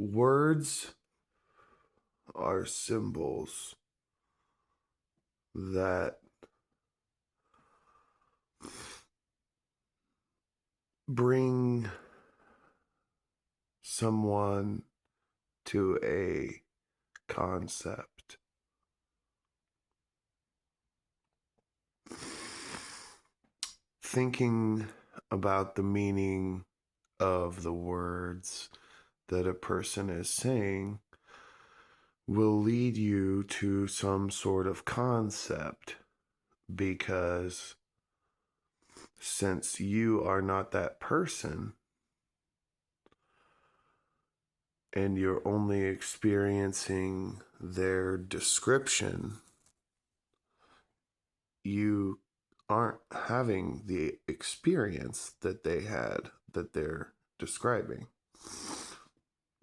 Words are symbols that bring someone to a concept. Thinking about the meaning of the words that a person is saying will lead you to some sort of concept, because since you are not that person and you're only experiencing their description, you aren't having the experience that they had that they're describing.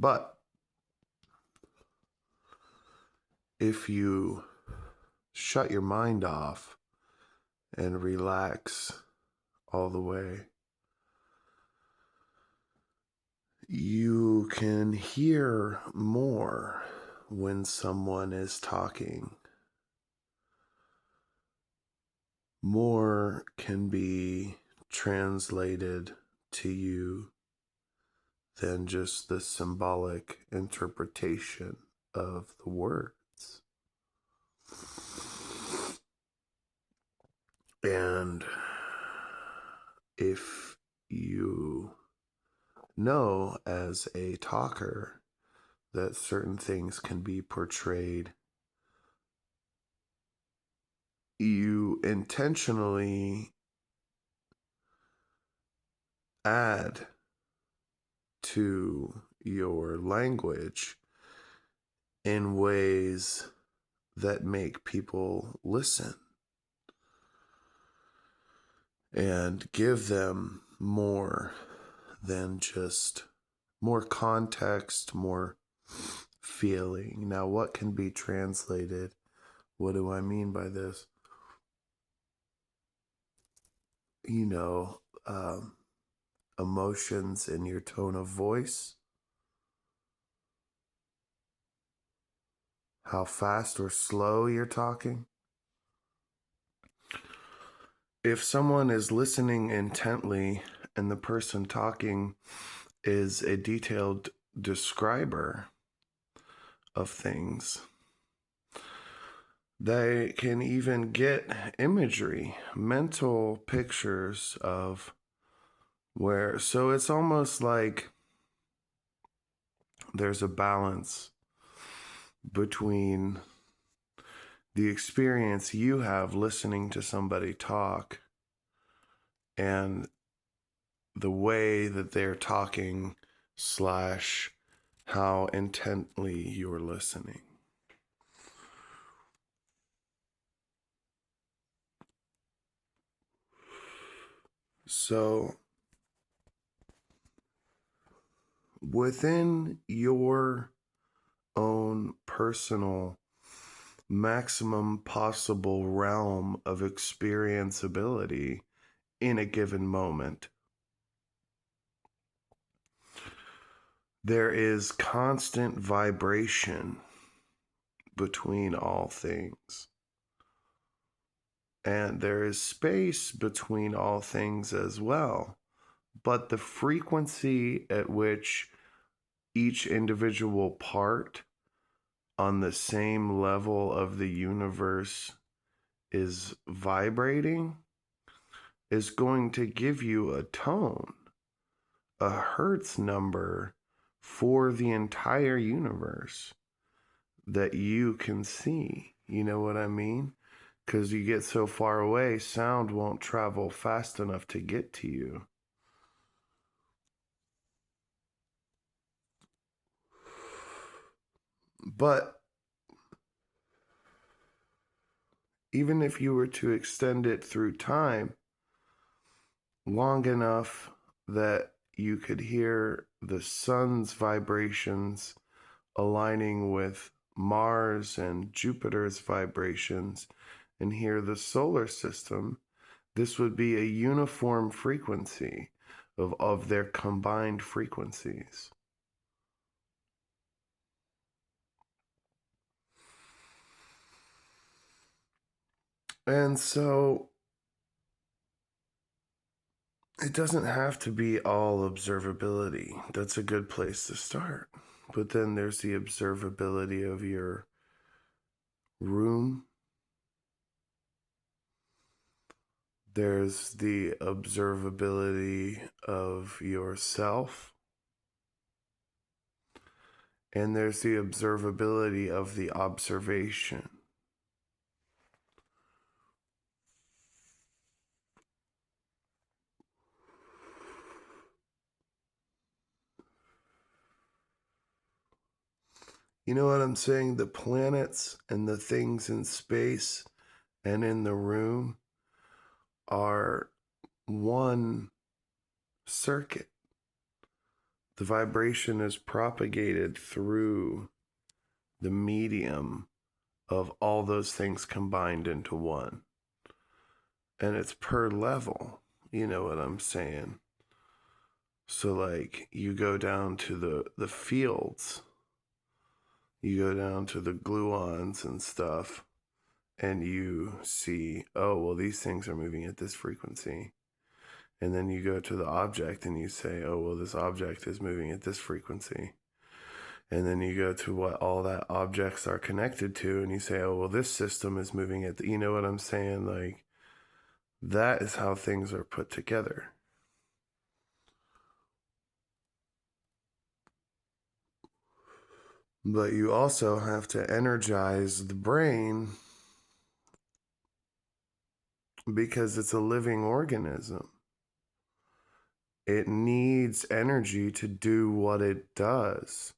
But if you shut your mind off and relax all the way, you can hear more when someone is talking. More can be translated to you than just the symbolic interpretation of the words. And if you know as a talker that certain things can be portrayed, you intentionally add to your language in ways that make people listen and give them more than just more context, more feeling. Now, what can be translated? What do I mean by this? You know, emotions in your tone of voice, how fast or slow you're talking. If someone is listening intently and the person talking is a detailed describer of things, they can even get imagery, mental pictures of where. So it's almost like there's a balance between the experience you have listening to somebody talk and the way that they're talking slash how intently you're listening. So within your own personal maximum possible realm of experienceability in a given moment, there is constant vibration between all things. And there is space between all things as well. But the frequency at which each individual part on the same level of the universe is vibrating is going to give you a tone, a Hertz number for the entire universe that you can see. You know what I mean? Because you get so far away, sound won't travel fast enough to get to you. But even if you were to extend it through time long enough that you could hear the sun's vibrations aligning with Mars and Jupiter's vibrations and hear the solar system, this would be a uniform frequency of their combined frequencies. And so it doesn't have to be all observability. That's a good place to start. But then there's the observability of your room. There's the observability of yourself. And there's the observability of the observation. You know what I'm saying? The planets and the things in space and in the room are one circuit. The vibration is propagated through the medium of all those things combined into one. And it's per level. You know what I'm saying? So, like, you go down to the fields, you go down to the gluons and stuff, and you see, oh, well, these things are moving at this frequency. And then you go to the object and you say, oh, well, this object is moving at this frequency. And then you go to what all that objects are connected to and you say, oh, well, this system is moving at you know what I'm saying? Like, that is how things are put together. But you also have to energize the brain because it's a living organism. It needs energy to do what it does,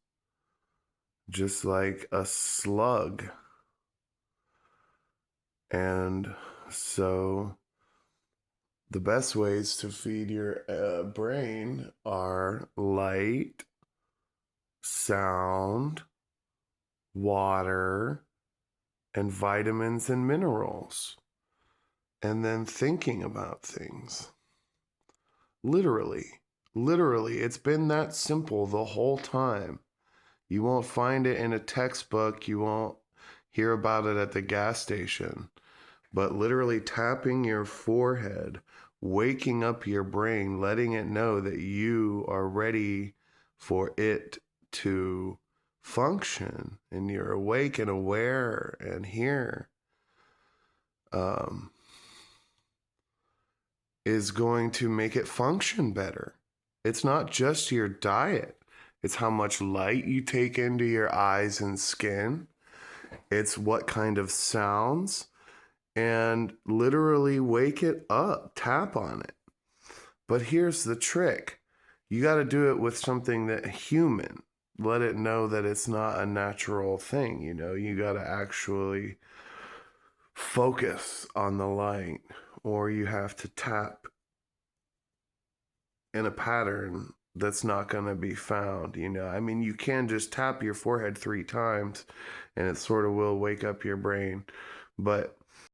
just like a slug. And so the best ways to feed your brain are light, sound, water, and vitamins and minerals. And then thinking about things. Literally, it's been that simple the whole time. You won't find it in a textbook. You won't hear about it at the gas station. But literally tapping your forehead, waking up your brain, letting it know that you are ready for it to function and you're awake and aware and here, is going to make it function better. It's not just your diet. It's how much light you take into your eyes and skin. It's what kind of sounds, and literally wake it up, tap on it. But here's the trick. You got to do it with something that human. Let it know that it's not a natural thing, you know. You got to actually focus on the light, or you have to tap in a pattern that's not going to be found, you know. I mean, you can just tap your forehead 3 times and it sort of will wake up your brain, but